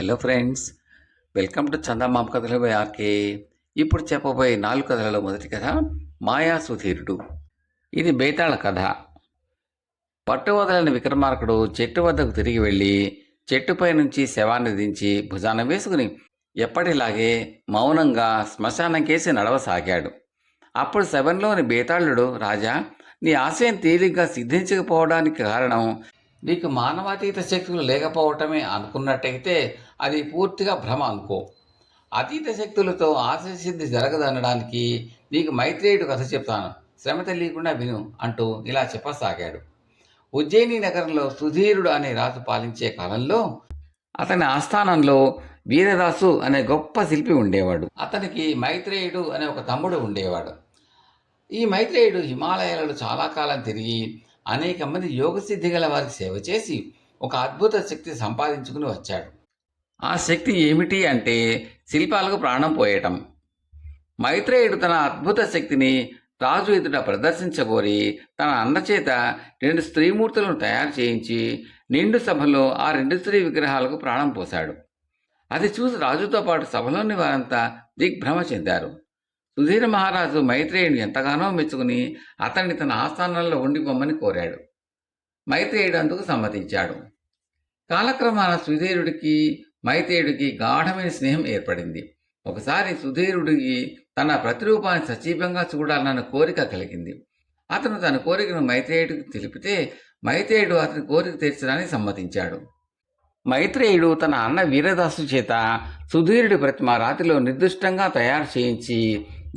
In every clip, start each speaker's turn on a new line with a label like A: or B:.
A: Hello friends, welcome to చందమామ కథలు by RK. ఇప్పుడు చెప్పబోయే 4 కథలలో మొదటి కథ మాయా సుధీరుడు. ఇది బేతాళ కథ. పట్టు వదలని విక్రమార్కుడు చెట్టు వద్దకు తిరిగి వెళ్ళి చెట్టుపై నుంచి శవాన్ని దించి భుజాన వేసుకుని ఎప్పటిలాగే మౌనంగా శ్మశానం కేసి నడవసాగాడు. అప్పుడు శవంలోని బేతాళుడు, రాజా, నీ ఆశయం తేలిగ్గా సిద్ధించకపోవడానికి కారణం నీకు మానవాతీత శక్తులు లేకపోవటమే అనుకున్నట్టయితే అది పూర్తిగా భ్రమ అనుకో. అతీత శక్తులతో ఆశయసిద్ధి జరగదనడానికి నీకు మైత్రేయుడు కథ చెప్తాను, శ్రమ తెలియకుండా విను అంటూ ఇలా చెప్పసాగాడు. ఉజ్జయిని నగరంలో సుధీరుడు అనే రాజు పాలించే కాలంలో అతని ఆస్థానంలో వీరదాసు అనే గొప్ప శిల్పి ఉండేవాడు. అతనికి మైత్రేయుడు అనే ఒక తమ్ముడు ఉండేవాడు. ఈ మైత్రేయుడు హిమాలయాలలో చాలా కాలం తిరిగి అనేక మంది యోగసిద్ధి గల వారికి సేవ చేసి ఒక అద్భుత శక్తి సంపాదించుకుని వచ్చాడు. ఆ శక్తి ఏమిటి అంటే శిల్పాలకు ప్రాణం పోయటం. మైత్రేయుడు తన అద్భుత శక్తిని రాజు ఎదుట ప్రదర్శించగోరి తన అన్నచేత 2 స్త్రీమూర్తులను తయారు చేయించి నిండు సభలో ఆ 2 స్త్రీ విగ్రహాలకు ప్రాణం పోశాడు. అది చూసి రాజుతో పాటు సభలోని వారంతా దిగ్భ్రమ చెందారు. సుధీర మహారాజు మైత్రేయుని ఎంతగానో మెచ్చుకుని అతన్ని తన ఆస్థానంలో ఉండిపోమ్మని కోరాడు. మైత్రేయుడు అందుకు సమ్మతించాడు. కాలక్రమాన సుధీరుడికి మైత్రేయుడికి గాఢమైన స్నేహం ఏర్పడింది. ఒకసారి సుధీరుడికి తన ప్రతిరూపాన్ని సజీవంగా చూడాలన్న కోరిక కలిగింది. అతను తన కోరికను మైత్రేయుడికి తెలిపితే మైత్రేయుడు అతని కోరిక తీర్చడానికి సమ్మతించాడు. మైత్రేయుడు తన అన్న వీరదాసు చేత సుధీరుడి ప్రతిమ రాతిలో నిర్దిష్టంగా తయారు చేయించి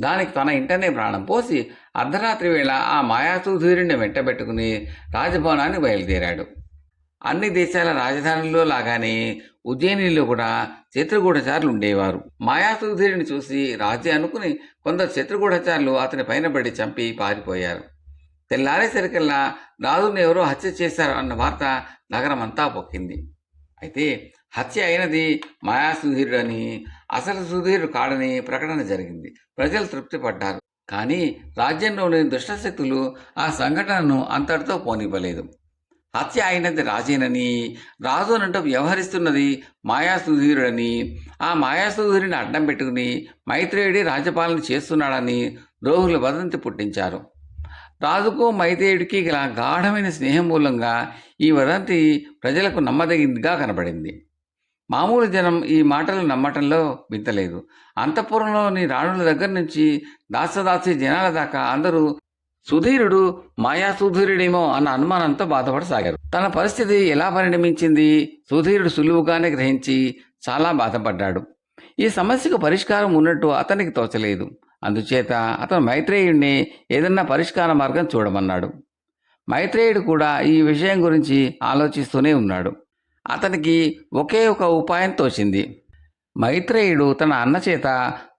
A: దానికి తన ఇంటనే ప్రాణం పోసి అర్ధరాత్రి వేళ ఆ మాయాసుధీరుడిని వెంటబెట్టుకుని రాజభవనానికి బయలుదేరాడు. అన్ని దేశాల రాజధానుల్లో లాగానే ఉజ్జయినిలో కూడా శత్రుగూఢచారులు ఉండేవారు. మాయాసుధీరుడిని చూసి రాజే అనుకుని కొందరు శత్రుగూఢచారులు అతని పైన పడి చంపి పారిపోయారు. తెల్లారేసరికల్లా రాజును ఎవరో హత్య చేశారు అన్న వార్త నగరమంతా పొక్కింది. అయితే హత్య అయినది మాయాసుధీరుడు అని, అసలు సుధీరుడు కాడని ప్రకటన జరిగింది. ప్రజలు తృప్తి పడ్డారు. కానీ రాజ్యంలోని దుష్టశక్తులు ఆ సంఘటనను అంతటితో పోనివ్వలేదు. హత్య అయినది రాజేనని, రాజునంటూ వ్యవహరిస్తున్నది మాయాసుధీరుడని, ఆ మాయాసుధీరుడిని అడ్డం పెట్టుకుని మైత్రేయుడి రాజ్యపాలన చేస్తున్నాడని ద్రోహులు వదంతి పుట్టించారు. రాజుకు మైత్రేయుడికి గల గాఢమైన స్నేహం మూలంగా ఈ వదంతి ప్రజలకు నమ్మదగిందిగా కనబడింది. మామూలు జనం ఈ మాటలు నమ్మటంలో వింతలేదు. అంతఃపురంలోని రాణుల దగ్గర నుంచి దాసదాసి జనాల దాకా అందరూ సుధీరుడు మాయాసుధీరుడేమో అన్న అనుమానంతో బాధపడసాగారు. తన పరిస్థితి ఎలా పరిణమించింది సుధీరుడు సులువుగానే గ్రహించి చాలా బాధపడ్డాడు. ఈ సమస్యకు పరిష్కారం ఉన్నట్టు అతనికి తోచలేదు. అందుచేత అతను మైత్రేయుడిని ఏదన్నా పరిష్కార మార్గం చూడమన్నాడు. మైత్రేయుడు కూడా ఈ విషయం గురించి ఆలోచిస్తూనే ఉన్నాడు. అతనికి ఒకే ఒక ఉపాయం తోచింది. మైత్రేయుడు తన అన్న చేత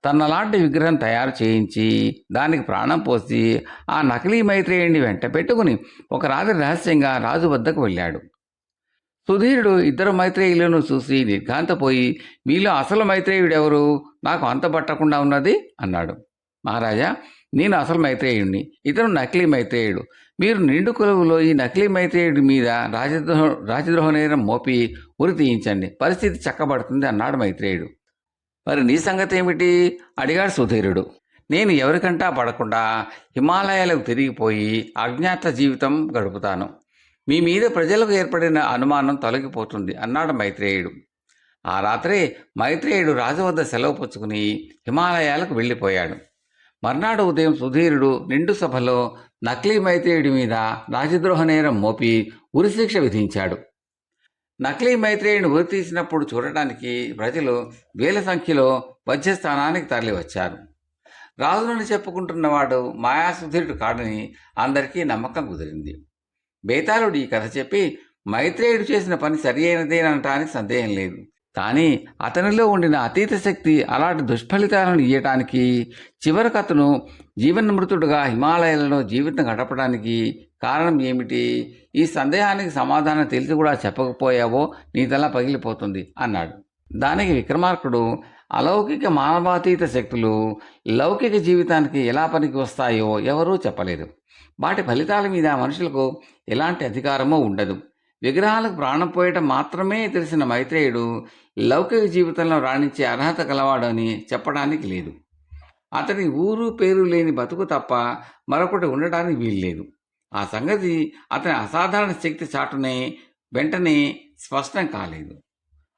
A: తనలాంటి విగ్రహం తయారు చేయించి దానికి ప్రాణం పోసి ఆ నకిలీ మైత్రేయుడిని వెంట పెట్టుకుని ఒక రాత్రి రహస్యంగా రాజు వద్దకు వెళ్ళాడు. సుధీరుడు 2 మైత్రేయులను చూసి నిర్ఘాంతపోయి, మీలో అసలు మైత్రేయుడు ఎవరు, నాకు అంత పట్టకుండా ఉన్నది అన్నాడు. మహారాజా, నేను అసలు మైత్రేయుడిని, ఇతను నకిలీ మైత్రేయుడు. మీరు నిండు కొలువులో ఈ నకిలీ మైత్రేయుడి మీద రాజద్రోహ నేరం మోపి ఉరి తీయించండి, పరిస్థితి చక్కబడుతుంది అన్నాడు మైత్రేయుడు. మరి నీ సంగతి ఏమిటి అడిగాడు సుధీరుడు. నేను ఎవరికంటా పడకుండా హిమాలయాలకు తిరిగిపోయి అజ్ఞాత జీవితం గడుపుతాను. మీ మీద ప్రజలకు ఏర్పడిన అనుమానం తొలగిపోతుంది అన్నాడు మైత్రేయుడు. ఆ రాత్రే మైత్రేయుడు రాజు వద్ద సెలవు పుచ్చుకుని హిమాలయాలకు వెళ్ళిపోయాడు. మర్నాడు ఉదయం సుధీరుడు నిండు సభలో నకిలీ మైత్రేయుడి మీద రాజద్రోహ నేరం మోపి ఉరిశిక్ష విధించాడు. నకిలీ మైత్రేయుడిని ఉరి తీసినప్పుడు చూడటానికి ప్రజలు వేల సంఖ్యలో వధ్యస్థానానికి తరలివచ్చారు. రాజునని చెప్పుకుంటున్నవాడు మాయాసుధీరుడు కాడని అందరికీ నమ్మకం కుదిరింది. బేతాళుడు ఈ కథ చెప్పి మైత్రేయుడు చేసిన పని సరి అయినదేనటానికి సందేహం లేదు. కానీ అతనిలో ఉండిన అతీత శక్తి అలాంటి దుష్ఫలితాలను ఇయ్యటానికి, చివరికి అతను జీవన్మృతుడుగా హిమాలయాలలో జీవితం గడపడానికి కారణం ఏమిటి? ఈ సందేహానికి సమాధానం తెలిసి కూడా చెప్పకపోయావో నీ తల పగిలిపోతుంది అన్నాడు. దానికి విక్రమార్కుడు, అలౌకిక మానవాతీత శక్తులు లౌకిక జీవితానికి ఎలా పనికి వస్తాయో ఎవరూ చెప్పలేదు. వాటి ఫలితాల మీద మనుషులకు ఎలాంటి అధికారమూ ఉండదు. విగ్రహాలకు ప్రాణం పోయటం మాత్రమే తెలిసిన మైత్రేయుడు లౌకిక జీవితంలో రాణించే అర్హత గలవాడని చెప్పడానికి లేదు. అతని ఊరు పేరు లేని బతుకు తప్ప మరొకటి ఉండటానికి వీల్లేదు. ఆ సంగతి అతని అసాధారణ శక్తి చాటునే వెంటనే స్పష్టం కాలేదు.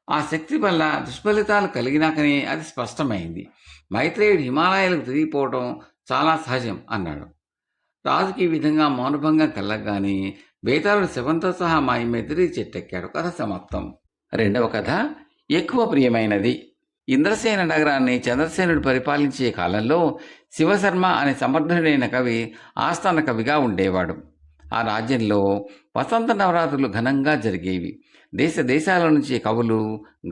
A: ఆ శక్తి వల్ల దుష్ఫలితాలు కలిగినాకనే అది స్పష్టమైంది. మైత్రేయుడు హిమాలయాలకు తిరిగిపోవటం చాలా సహజం అన్నాడు. రాజుకి ఈ విధంగా మౌనభంగం కలగగానే బేతాళుడు శవంతో సహా మా మెదిరి చెట్టెక్కాడు. కథ సమాప్తం. రెండవ కథ ఎక్కువ ప్రియమైనది. ఇంద్రసేన నగరాన్ని చంద్రసేనుడు పరిపాలించే కాలంలో శివశర్మ అనే సమర్థుడైన కవి ఆస్థాన కవిగా ఉండేవాడు. ఆ రాజ్యంలో వసంత నవరాత్రులు ఘనంగా జరిగేవి. దేశ దేశాల నుంచి కవులు,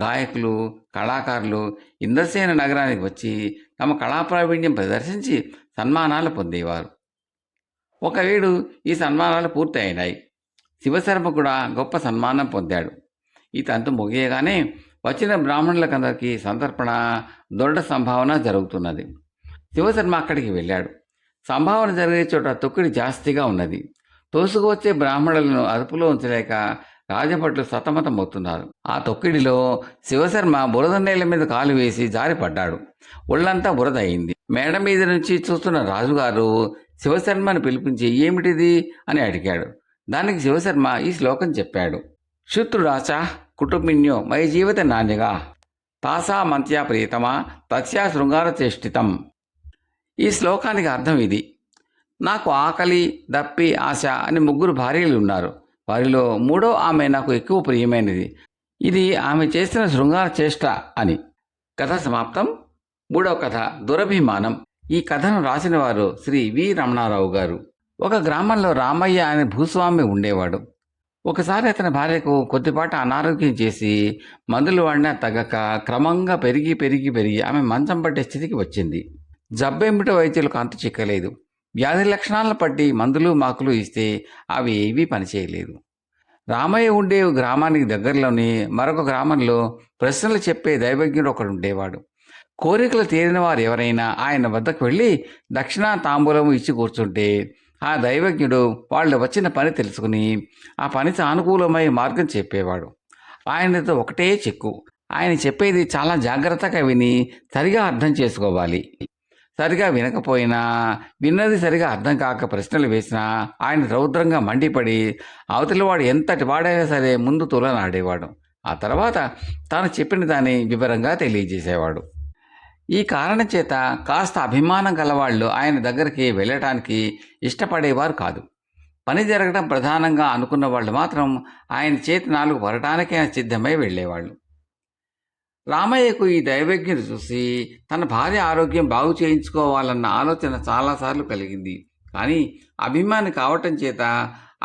A: గాయకులు, కళాకారులు ఇంద్రసేన నగరానికి వచ్చి తమ కళాప్రావీణ్యం ప్రదర్శించి సన్మానాలు పొందేవారు. ఒకవేడు ఈ సన్మానాలు పూర్తయినాయి. శివశర్మ కూడా గొప్ప సన్మానం పొందాడు. ఈ తంతు ముగియగానే వచ్చిన బ్రాహ్మణులకందరికీ సంతర్పణ, దొడ్డ సంభావన జరుగుతున్నది. శివశర్మ అక్కడికి వెళ్ళాడు. సంభావన జరిగే చోట తొక్కిడి జాస్తిగా ఉన్నది. తోసుకువచ్చే బ్రాహ్మణులను అదుపులో ఉంచలేక రాజభట్లు సతమతమవుతున్నారు. ఆ తొక్కిడిలో శివశర్మ బురద నేల మీద కాలు వేసి జారిపడ్డాడు. ఒళ్ళంతా బురద అయింది. మేడ మీద నుంచి చూస్తున్న రాజుగారు శివశర్మను పిలిపించి ఏమిటిది అని అడిగాడు. దానికి శివశర్మ ఈ శ్లోకం చెప్పాడు. శుత్రుడాచ కుటుంబిన్యో మై జీవిత నాణ్యగా తాసా మంత్యా ప్రియతమా తస్యా శృంగార చేష్టితం. ఈ శ్లోకానికి అర్థం ఇది. నాకు ఆకలి, దప్పి, ఆశ అని 3 భార్యలు ఉన్నారు. వారిలో 3వ ఆమె నాకు ఎక్కువ ప్రియమైనది. ఇది ఆమె చేసిన శృంగార చేష్ట అని. కథ సమాప్తం. 3వ కథ దురభిమానం. ఈ కథను రాసిన వారు శ్రీ వి రమణారావు గారు. ఒక గ్రామంలో రామయ్య అనే భూస్వామి ఉండేవాడు. ఒకసారి అతని భార్యకు కొద్దిపాటి అనారోగ్యం చేసి మందులు వాడినా తగ్గక క్రమంగా పెరిగి ఆమె మంచం పట్టే స్థితికి వచ్చింది. జబ్బేమిటో వైద్యులకు అంతు చిక్కలేదు. వ్యాధి లక్షణాలను పట్టి మందులు మాకులు ఇస్తే అవి ఏవీ పనిచేయలేదు. రామయ్య ఉండే గ్రామానికి దగ్గరలోని మరొక గ్రామంలో ప్రశ్నలు చెప్పే దైవజ్ఞుడు ఒకడు ఉండేవాడు. కోరికలు తీరిన వారు ఎవరైనా ఆయన వద్దకు వెళ్ళి దక్షిణ తాంబూలము ఇచ్చి కూర్చుంటే ఆ దైవజ్ఞుడు వాళ్ళు వచ్చిన పని తెలుసుకుని ఆ పనికి అనుకూలమై మార్గం చెప్పేవాడు. ఆయనతో ఒకటే చెక్కు, ఆయన చెప్పేది చాలా జాగ్రత్తగా విని సరిగా అర్థం చేసుకోవాలి. సరిగా వినకపోయినా, విన్నది సరిగా అర్థం కాక ప్రశ్నలు వేసినా ఆయన రౌద్రంగా మండిపడి అవతలివాడు ఎంతటి వాడైనా సరే ముందు తూలనాడేవాడు. ఆ తర్వాత తాను చెప్పిన దాన్ని వివరంగా తెలియజేసేవాడు. ఈ కారణం చేత కాస్త అభిమానం గలవాళ్ళు ఆయన దగ్గరికి వెళ్ళటానికి ఇష్టపడేవారు కాదు. పని జరగడం ప్రధానంగా అనుకున్న వాళ్ళు మాత్రం ఆయన చేతి 4 వరటానికే సిద్ధమై వెళ్ళేవాళ్ళు. రామయ్యకు ఈ దైవజ్ఞుడు చూసి తన భార్య ఆరోగ్యం బాగు చేయించుకోవాలన్న ఆలోచన చాలాసార్లు కలిగింది. కానీ అభిమాని కావటం చేత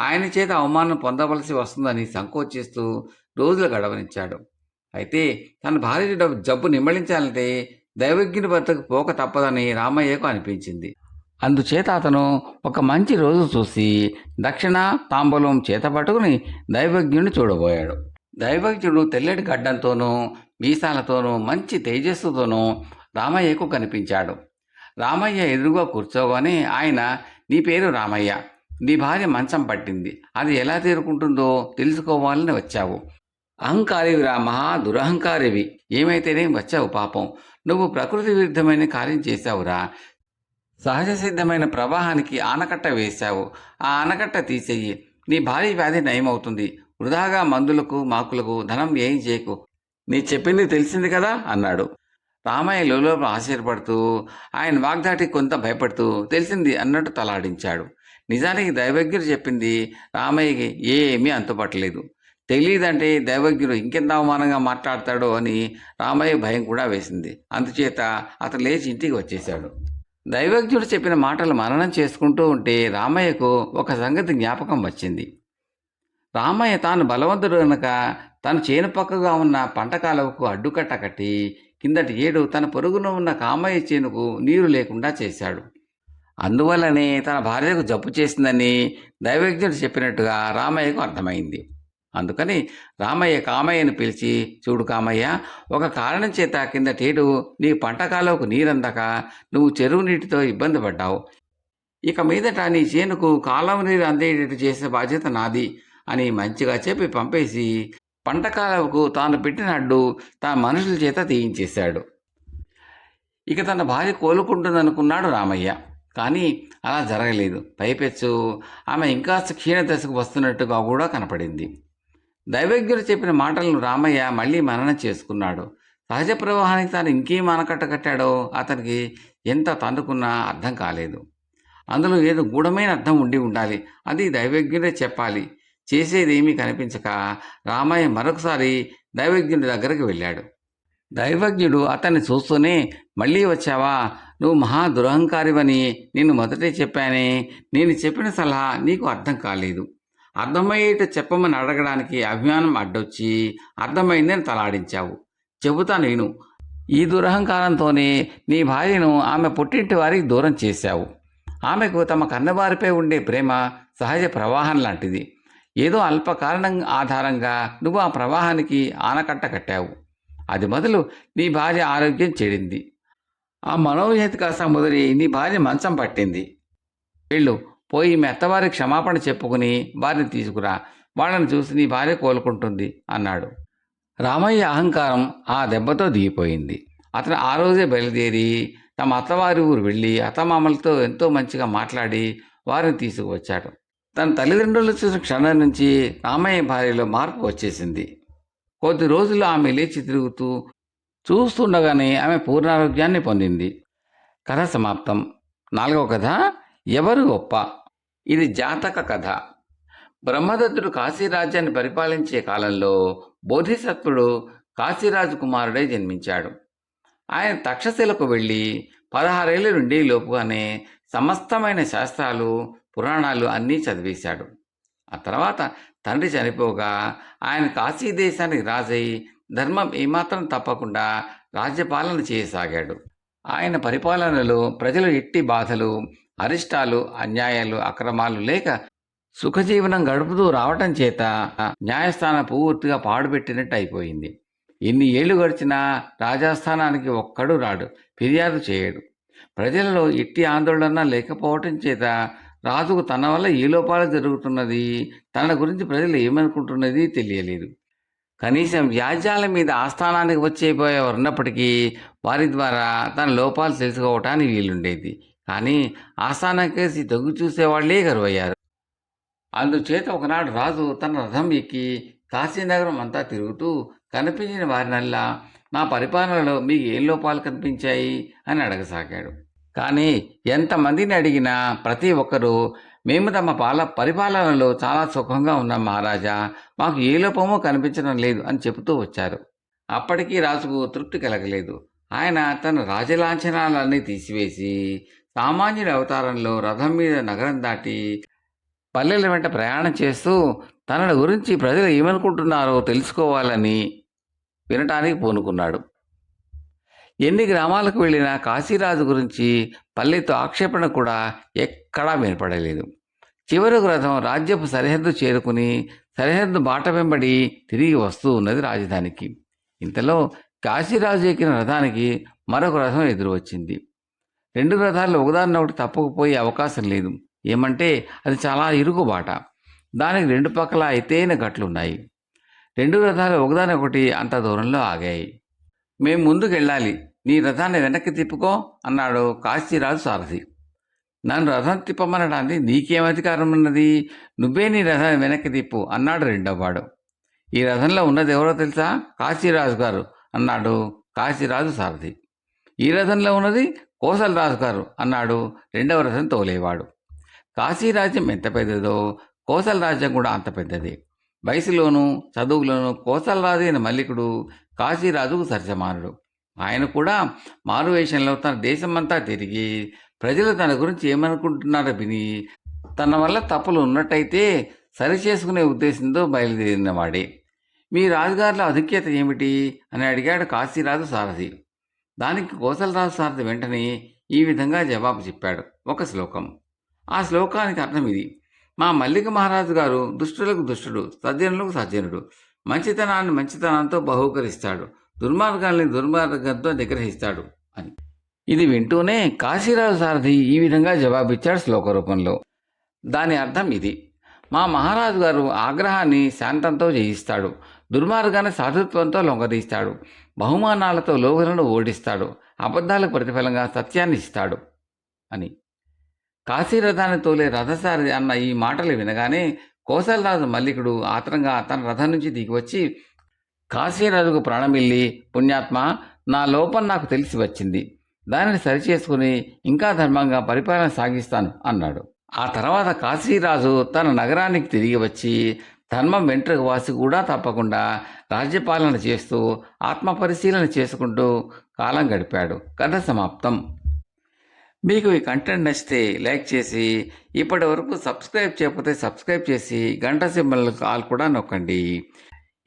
A: ఆయన చేత అవమానం పొందవలసి వస్తుందని సంకోచిస్తూ రోజులు గడవనిచ్చాడు. అయితే తన భార్య జబ్బు నిమ్మళించాలంటే దైవజ్ఞుని వద్దకు పోక తప్పదని రామయ్యకు అనిపించింది. అందుచేత అతను ఒక మంచి రోజు చూసి దక్షిణ తాంబూలం చేత పట్టుకుని దైవజ్ఞుని చూడబోయాడు. దైవజ్ఞుడు తెల్లటి గడ్డంతోనూ మీసాలతోనూ మంచి తేజస్సుతోనూ రామయ్యకు కనిపించాడు. రామయ్య ఎదురుగా కూర్చోగానే ఆయన, నీ పేరు రామయ్య, నీ భార్య మంచం పట్టింది, అది ఎలా తీరుకుంటుందో తెలుసుకోవాలని వచ్చావు. అహంకారివిరా, మహా దురహంకారివి. ఏమైతేనేం వచ్చావు పాపం, నువ్వు ప్రకృతి విరుద్ధమైన కార్యం చేశావురా. సహజ సిద్ధమైన ప్రవాహానికి ఆనకట్ట వేశావు. ఆ ఆనకట్ట తీసేయి, నీ భార్య వ్యాధి నయమవుతుంది. వృధాగా మందులకు మాకులకు ధనం ఏం చేయకు. నీ చెప్పింది తెలిసింది కదా అన్నాడు. రామయ్య లోలోపల ఆశ్చర్యపడుతూ, ఆయన వాగ్దాటి కొంత భయపడుతూ తెలిసింది అన్నట్టు తలాడించాడు. నిజానికి దైవజ్ఞుడు చెప్పింది రామయ్యకి ఏమీ అంతుపట్టలేదు. తెలియదంటే దైవజ్ఞుడు ఇంకెంత అవమానంగా మాట్లాడతాడో అని రామయ్య భయం కూడా వేసింది. అందుచేత అతను లేచి ఇంటికి వచ్చేశాడు. దైవజ్ఞుడు చెప్పిన మాటలు మననం చేసుకుంటూ ఉంటే రామయ్యకు ఒక సంగతి జ్ఞాపకం వచ్చింది. రామయ్య తాను బలవంతుడు కనుక తను చేను పక్కగా ఉన్న పంట కాలువకు అడ్డుకట్ట కట్టి కిందటి ఏడు తన పొరుగున ఉన్న కామయ్య చేనుకు నీరు లేకుండా చేశాడు. అందువల్లనే తన భార్యకు జబ్బు చేసిందని దైవజ్ఞుడు చెప్పినట్టుగా రామయ్యకు అర్థమైంది. అందుకని రామయ్య కామయ్యను పిలిచి, చూడు కామయ్య, ఒక కారణం చేత కిందటేడు నీ పంట కాలువకు నీరందక నువ్వు చెరువు నీటితో ఇబ్బంది పడ్డావు. ఇక మీదట నీ చేనుకు కాలువ నీరు అందేటట్టు చేసే బాధ్యత నాది అని మంచిగా చెప్పి పంపేసి పంటకాలకు తాను పెట్టిన అడ్డు తన మనుషుల చేత తీయించేశాడు. ఇక తన భార్య కోలుకుంటుందనుకున్నాడు రామయ్య. కానీ అలా జరగలేదు. పైపెచ్చు ఆమె ఇంకాస్త క్షీణదశకు వస్తున్నట్టుగా కూడా కనపడింది. దైవజ్ఞుడు చెప్పిన మాటలను రామయ్య మళ్ళీ మననం చేసుకున్నాడు. సహజ ప్రవాహానికి తాను ఇంకేం ఆనకట్ట కట్టాడో అతనికి ఎంత తన్నుకున్నా అర్థం కాలేదు. అందులో ఏదో గూఢమైన అర్థం ఉండి ఉండాలి. అది దైవజ్ఞుడే చెప్పాలి. చేసేదేమీ కనిపించక రామయ్య మరొకసారి దైవజ్ఞుడి దగ్గరికి వెళ్ళాడు. దైవజ్ఞుడు అతన్ని చూస్తూనే, మళ్ళీ వచ్చావా? నువ్వు మహా దురహంకారివని నిన్ను మొదటే చెప్పానే. నేను చెప్పిన సలహా నీకు అర్థం కాలేదు. అర్థమయ్యేట చెప్పమని అడగడానికి అభిమానం అడ్డొచ్చి అర్థమైందని తలాడించావు. చెబుతాను విను. ఈ దురహంకారంతోనే నీ భార్యను ఆమె పుట్టింటి వారికి దూరం చేశావు. ఆమెకు తమ కన్నవారిపై ఉండే ప్రేమ సహజ ప్రవాహం లాంటిది. ఏదో అల్పకారణం ఆధారంగా నువ్వు ఆ ప్రవాహానికి ఆనకట్ట కట్టావు. అది మొదలు నీ భార్య ఆరోగ్యం చెడింది. ఆ మనోవ్యతి కాస్త మొదలి నీ భార్య మంచం పట్టింది. వెళ్ళు, పోయి మీ అత్తవారికి క్షమాపణ చెప్పుకుని వారిని తీసుకురా. వాళ్ళని చూసి నీ భార్య కోలుకుంటుంది అన్నాడు. రామయ్య అహంకారం ఆ దెబ్బతో దిగిపోయింది. అతను ఆ రోజే బయలుదేరి తమ అత్తవారి ఊరు వెళ్ళి అత్తమామలతో ఎంతో మంచిగా మాట్లాడి వారిని తీసుకువచ్చాడు. తన తల్లిదండ్రులు చూసిన క్షణం నుంచి రామయ్య భార్యలో మార్పు వచ్చేసింది. కొద్ది రోజులు ఆమె లేచి తిరుగుతూ చూస్తుండగానే ఆమె పూర్ణారోగ్యాన్ని పొందింది. కథ సమాప్తం. 4వ కథ, ఎవరు గొప్ప. ఇది జాతక కథ. బ్రహ్మదత్తుడు కాశీరాజ్యాన్ని పరిపాలించే కాలంలో బోధిసత్వుడు కాశీరాజు కుమారుడై జన్మించాడు. ఆయన తక్షశిలకు వెళ్ళి 16 ఏళ్ళు నుండి లోపుగానే సమస్తమైన శాస్త్రాలు పురాణాలు అన్నీ చదివేశాడు. ఆ తర్వాత తండ్రి చనిపోగా ఆయన కాశీ దేశానికి రాజై ధర్మం ఏమాత్రం తప్పకుండా రాజ్యపాలన చేయసాగాడు. ఆయన పరిపాలనలో ప్రజలు ఎట్టి బాధలు, అరిష్టాలు, అన్యాయాలు, అక్రమాలు లేక సుఖజీవనం గడుపుతూ రావటం చేత న్యాయస్థానం పూర్తిగా పాడుపెట్టినట్టు అయిపోయింది. ఎన్ని ఏళ్లు గడిచినా రాజాస్థానానికి ఒక్కడు రాడు, ఫిర్యాదు చేయడు. ప్రజలలో ఎట్టి ఆందోళన లేకపోవటం చేత రాజుకు తన వల్ల ఏ లోపాలు జరుగుతున్నది, తన గురించి ప్రజలు ఏమనుకుంటున్నది తెలియలేదు. కనీసం వ్యాజ్యాల మీద ఆస్థానానికి వచ్చేపోయేవారు ఉన్నప్పటికీ వారి ద్వారా తన లోపాలు తెలుసుకోవటానికి వీలుండేది. కానీ ఆస్థానం కేసి తగ్గు చూసేవాళ్లే కరువయ్యారు. అందుచేత ఒకనాడు రాజు తన రథం ఎక్కి కాశీనగరం అంతా తిరుగుతూ కనిపించిన వారినల్లా, నా పరిపాలనలో మీకు ఏం లోపాలు కనిపించాయి అని అడగసాగాడు. కానీ ఎంతమందిని అడిగినా ప్రతి ఒక్కరూ, మేము తమ పరిపాలనలో చాలా సుఖంగా ఉన్నాం మహారాజా, మాకు ఏ లోపమూ కనిపించడం లేదు అని చెబుతూ వచ్చారు. అప్పటికీ రాజుకు తృప్తి కలగలేదు. ఆయన తన రాజలాంఛనాలన్నీ తీసివేసి సామాన్యుడి అవతారంలో రథం మీద నగరం దాటి పల్లెల వెంట ప్రయాణం చేస్తూ తన గురించి ప్రజలు ఏమనుకుంటున్నారో తెలుసుకోవాలని వినటానికి పూనుకున్నాడు. ఎన్ని గ్రామాలకు వెళ్ళినా కాశీరాజు గురించి పల్లెతో ఆక్షేపణ కూడా ఎక్కడా వినపడలేదు. చివరకు రథం రాజ్యపు సరిహద్దు చేరుకుని సరిహద్దు బాట వెంబడి తిరిగి వస్తూ ఉన్నది రాజధానికి. ఇంతలో కాశీరాజు ఎక్కిన రథానికి మరొక రథం ఎదురు వచ్చింది. 2 రథాలు ఒకదాన్నొకటి తప్పుకుపోయే అవకాశం లేదు. ఏమంటే అది చాలా ఇరుకు బాట. దానికి 2 పక్కల ఎత్తైన గట్లున్నాయి. 2 రథాలు ఒకదానొకటి అంత దూరంలో ఆగాయి. మేం ముందుకెళ్ళాలి, నీ రథాన్ని వెనక్కి తిప్పుకో అన్నాడు కాశీరాజు సారథి. నన్ను రథం తిప్పమనడానికి నీకేం అధికారం ఉన్నది? నువ్వే నీ రథాన్ని వెనక్కి తిప్పు అన్నాడు రెండోవాడు. ఈ రథంలో ఉన్నది ఎవరో తెలుసా? కాశీరాజు గారు అన్నాడు కాశీరాజు సారథి. ఈ రథంలో ఉన్నది కోసలరాజు గారు అన్నాడు రెండవ రథం తోలేవాడు. కాశీరాజ్యం ఎంత పెద్దదో కోసల రాజ్యం కూడా అంత పెద్దది. వయసులోనూ చదువులోనూ కోసలరాజు అయిన మల్లికుడు కాశీరాజుకు సరిసమానుడు. ఆయన కూడా మారువేషంలో తన దేశమంతా తిరిగి ప్రజలు తన గురించి ఏమనుకుంటున్నారో విని తన వల్ల తప్పులు ఉన్నట్టయితే సరిచేసుకునే ఉద్దేశంతో బయలుదేరినవాడే. మీ రాజుగారిలో అధిక్యత ఏమిటి అని అడిగాడు కాశీరాజు సారథి. దానికి కోసలరాజు సారథి వెంటనే ఈ విధంగా జవాబు చెప్పాడు. ఒక శ్లోకం. ఆ శ్లోకానికి అర్థం ఇది: మా మల్లిక మహారాజు గారు దుష్టులకు దుష్టుడు, సజ్జనులకు సజ్జనుడు. మంచితనాన్ని మంచితనంతో బహూకరిస్తాడు, దుర్మార్గాల్ని దుర్మార్గంతో నిగ్రహిస్తాడు అని. ఇది వింటూనే కాశీరాజు సారథి ఈ విధంగా జవాబిచ్చాడు శ్లోక రూపంలో. దాని అర్థం ఇది: మా మహారాజు గారు ఆగ్రహాన్ని శాంతంతో జయిస్తాడు, దుర్మార్గాన్ని సాధుత్వంతో లొంగదీస్తాడు, బహుమానాలతో లోగులను ఓడిస్తాడు, అబద్ధాలకు ప్రతిఫలంగా సత్యాన్ని ఇస్తాడు అని. కాశీరథాన్ని తోలే రథసారి అన్న ఈ మాటలు వినగానే కోసలరాజు మల్లికుడు ఆత్రంగా తన రథం నుంచి దిగివచ్చి, కాశీరాజుకు ప్రాణమిల్లి, పుణ్యాత్మ, నా లోపం నాకు తెలిసి వచ్చింది, దానిని సరిచేసుకుని ఇంకా ధర్మంగా పరిపాలన సాగిస్తాను అన్నాడు. ఆ తర్వాత కాశీరాజు తన నగరానికి తిరిగి వచ్చి ధర్మం వెంట్రుక వాసి కూడా తప్పకుండా రాజ్యపాలన చేస్తూ ఆత్మపరిశీలన చేసుకుంటూ కాలం గడిపాడు. కథ సమాప్తం. మీకు ఈ కంటెంట్ నచ్చితే లైక్ చేసి, ఇప్పటి వరకు సబ్స్క్రైబ్ చేయకపోతే సబ్స్క్రైబ్ చేసి గంట సింబల్ కాల్ కూడా నొక్కండి.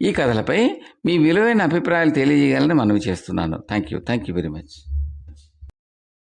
A: ఈ కథలపై మీ విలువైన అభిప్రాయాలు తెలియజేయాలని మనవి చేస్తున్నాను. Thank you very much.